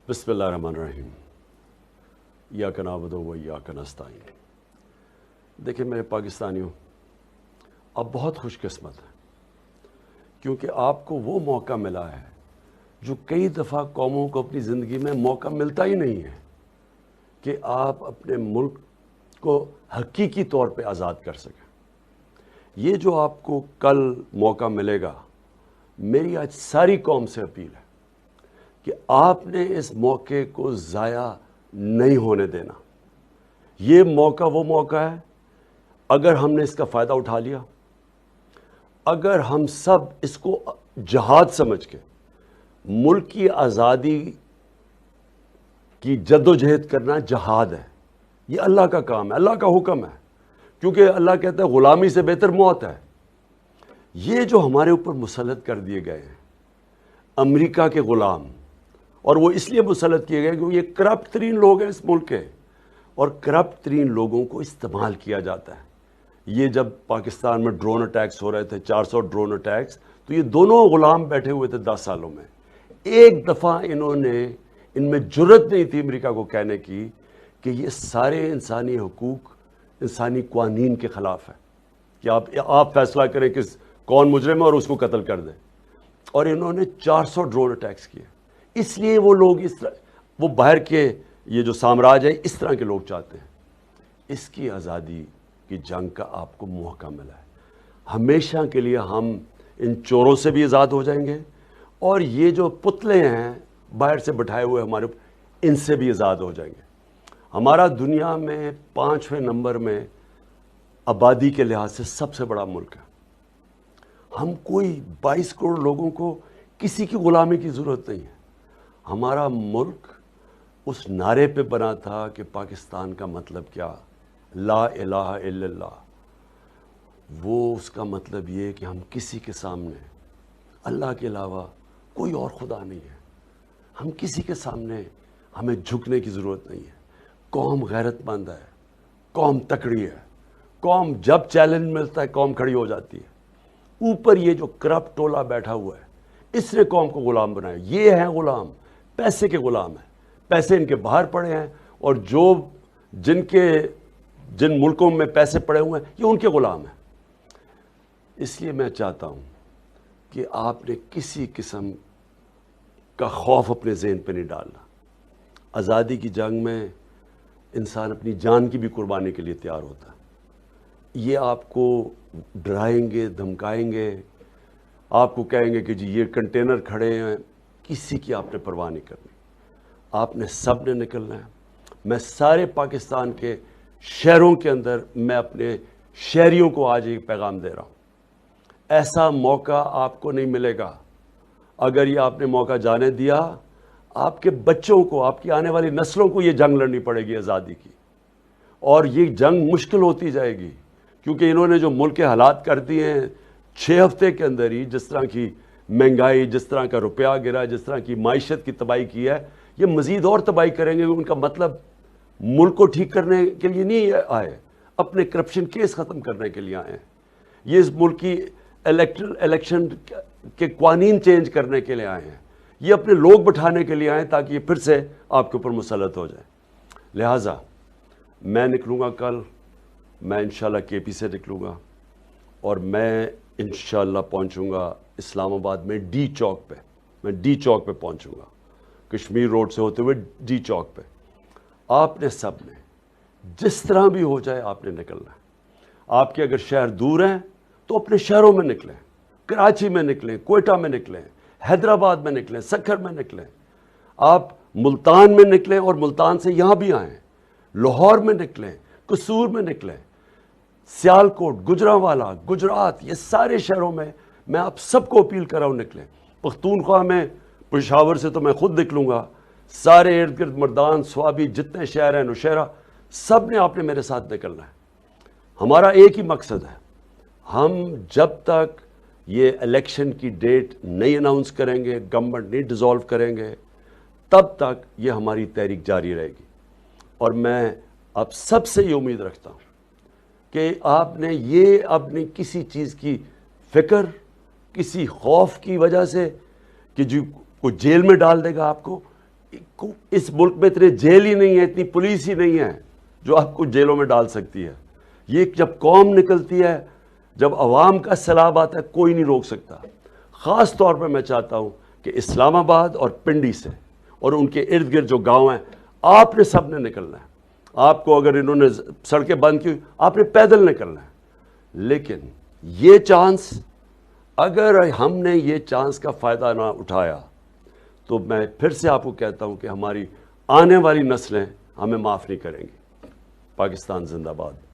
بسم اللہ الرحمن الرحیم۔ ایاک نعبد و ایاک نستعین۔ دیکھیں میرے پاکستانیوں، آپ بہت خوش قسمت ہیں کیونکہ آپ کو وہ موقع ملا ہے جو کئی دفعہ قوموں کو اپنی زندگی میں موقع ملتا ہی نہیں ہے کہ آپ اپنے ملک کو حقیقی طور پہ آزاد کر سکیں۔ یہ جو آپ کو کل موقع ملے گا، میری آج ساری قوم سے اپیل ہے کہ آپ نے اس موقع کو ضائع نہیں ہونے دینا۔ یہ موقع وہ موقع ہے، اگر ہم نے اس کا فائدہ اٹھا لیا، اگر ہم سب اس کو جہاد سمجھ کے ملک کی آزادی کی جد و جہد کرنا جہاد ہے۔ یہ اللہ کا کام ہے، اللہ کا حکم ہے، کیونکہ اللہ کہتا ہے غلامی سے بہتر موت ہے۔ یہ جو ہمارے اوپر مسلط کر دیے گئے ہیں امریکہ کے غلام، اور وہ اس لیے مسلط کیے گئے کیونکہ یہ کرپٹ ترین لوگ ہیں اس ملک کے، اور کرپٹ ترین لوگوں کو استعمال کیا جاتا ہے۔ یہ جب پاکستان میں ڈرون اٹیکس ہو رہے تھے، 400 ڈرون اٹیکس، تو یہ دونوں غلام بیٹھے ہوئے تھے 10 سالوں میں۔ ایک دفعہ ان میں جرت نہیں تھی امریکہ کو کہنے کی کہ یہ سارے انسانی حقوق، انسانی قوانین کے خلاف ہے، کہ آپ فیصلہ کریں کہ کون مجرم ہے اور اس کو قتل کر دیں۔ اور انہوں نے 400 ڈرون اٹیکس کیے۔ اس لیے وہ لوگ وہ باہر کے یہ جو سامراج ہے اس طرح کے لوگ چاہتے ہیں۔ اس کی آزادی کی جنگ کا آپ کو موقع ملا ہے۔ ہمیشہ کے لیے ہم ان چوروں سے بھی آزاد ہو جائیں گے، اور یہ جو پتلے ہیں باہر سے بٹھائے ہوئے ہمارے، ان سے بھی آزاد ہو جائیں گے۔ ہمارا دنیا میں 5ویں نمبر میں آبادی کے لحاظ سے سب سے بڑا ملک ہے۔ ہم کوئی 22 کروڑ لوگوں کو کسی کی غلامی کی ضرورت نہیں ہے۔ ہمارا ملک اس نعرے پہ بنا تھا کہ پاکستان کا مطلب کیا، لا الہ الا اللہ۔ وہ اس کا مطلب یہ کہ ہم کسی کے سامنے اللہ کے علاوہ کوئی اور خدا نہیں ہے۔ ہم کسی کے سامنے ہمیں جھکنے کی ضرورت نہیں ہے۔ قوم غیرت مند ہے، قوم تکڑی ہے، قوم جب چیلنج ملتا ہے قوم کھڑی ہو جاتی ہے۔ اوپر یہ جو کرپٹ ٹولہ بیٹھا ہوا ہے، اس نے قوم کو غلام بنایا۔ یہ ہیں غلام، پیسے کے غلام ہیں، پیسے ان کے باہر پڑے ہیں، اور جن ملکوں میں پیسے پڑے ہوئے ہیں یہ ان کے غلام ہیں۔ اس لیے میں چاہتا ہوں کہ آپ نے کسی قسم کا خوف اپنے ذہن پہ نہیں ڈالنا۔ آزادی کی جنگ میں انسان اپنی جان کی بھی قربانی کے لیے تیار ہوتا ہے۔ یہ آپ کو ڈرائیں گے، دھمکائیں گے، آپ کو کہیں گے کہ جی یہ کنٹینر کھڑے ہیں، کسی کی آپ نے پرواہ نہیں کرنی۔ آپ نے سب نے نکلنا ہے۔ میں سارے پاکستان کے شہروں کے اندر میں اپنے شہریوں کو آج ایک پیغام دے رہا ہوں، ایسا موقع آپ کو نہیں ملے گا۔ اگر یہ آپ نے موقع جانے دیا، آپ کے بچوں کو، آپ کی آنے والی نسلوں کو یہ جنگ لڑنی پڑے گی آزادی کی، اور یہ جنگ مشکل ہوتی جائے گی، کیونکہ انہوں نے جو ملک کے حالات کر دیے ہیں 6 ہفتے کے اندر ہی، جس طرح کی مہنگائی، جس طرح کا روپیہ گرا، جس طرح کی معیشت کی تباہی کی ہے، یہ مزید اور تباہی کریں گے۔ ان کا مطلب ملک کو ٹھیک کرنے کے لیے نہیں آئے، اپنے کرپشن کیس ختم کرنے کے لیے آئے ہیں۔ یہ اس ملک کی الیکشن کے قوانین چینج کرنے کے لیے آئے ہیں۔ یہ اپنے لوگ بٹھانے کے لیے آئے ہیں تاکہ یہ پھر سے آپ کے اوپر مسلط ہو جائے۔ لہٰذا میں نکلوں گا کل، میں انشاءاللہ کے پی سے نکلوں گا، اور میں انشاءاللہ پہنچوں گا اسلام آباد میں ڈی چوک پہ۔ میں ڈی چوک پہ پہنچوں گا، کشمیر روڈ سے ہوتے ہوئے ڈی چوک پہ۔ آپ نے سب نے جس طرح بھی ہو جائے آپ نے نکلنا ہے۔ آپ کے اگر شہر دور ہیں تو اپنے شہروں میں نکلیں، کراچی میں نکلیں، کوئٹہ میں نکلیں، حیدرآباد میں نکلیں، سکھر میں نکلیں، آپ ملتان میں نکلیں اور ملتان سے یہاں بھی آئیں، لاہور میں نکلیں، قصور میں نکلیں، سیالکوٹ، گجرانوالہ، گجرات، یہ سارے شہروں میں میں آپ سب کو اپیل کر رہا ہوں نکلیں۔ پختونخوا میں پشاور سے تو میں خود نکلوں گا، سارے ارد گرد مردان، سوابی، جتنے شہر ہیں، نوشہرہ، سب نے آپ نے میرے ساتھ نکلنا ہے۔ ہمارا ایک ہی مقصد ہے، ہم جب تک یہ الیکشن کی ڈیٹ نہیں اناؤنس کریں گے، گورنمنٹ نہیں ڈیزالو کریں گے، تب تک یہ ہماری تحریک جاری رہے گی۔ اور میں آپ سب سے یہ امید رکھتا ہوں کہ آپ نے یہ اپنی کسی چیز کی فکر، کسی خوف کی وجہ سے کہ جو کوئی جیل میں ڈال دے گا آپ کو، اس ملک میں اتنے جیل ہی نہیں ہے، اتنی پولیس ہی نہیں ہے جو آپ کو جیلوں میں ڈال سکتی ہے. یہ جب قوم نکلتی ہے، جب عوام کا سیلاب آتا ہے، کوئی نہیں روک سکتا. خاص طور پہ میں چاہتا ہوں کہ اسلام آباد اور پنڈی سے اور ان کے ارد گرد جو گاؤں ہیں، آپ نے سب نے نکلنا ہے. آپ کو اگر انہوں نے سڑکیں بند کی، آپ نے پیدل نکلنا ہے. لیکن یہ چانس، اگر ہم نے یہ چانس کا فائدہ نہ اٹھایا تو میں پھر سے آپ کو کہتا ہوں کہ ہماری آنے والی نسلیں ہمیں معاف نہیں کریں گی. پاکستان زندہ باد.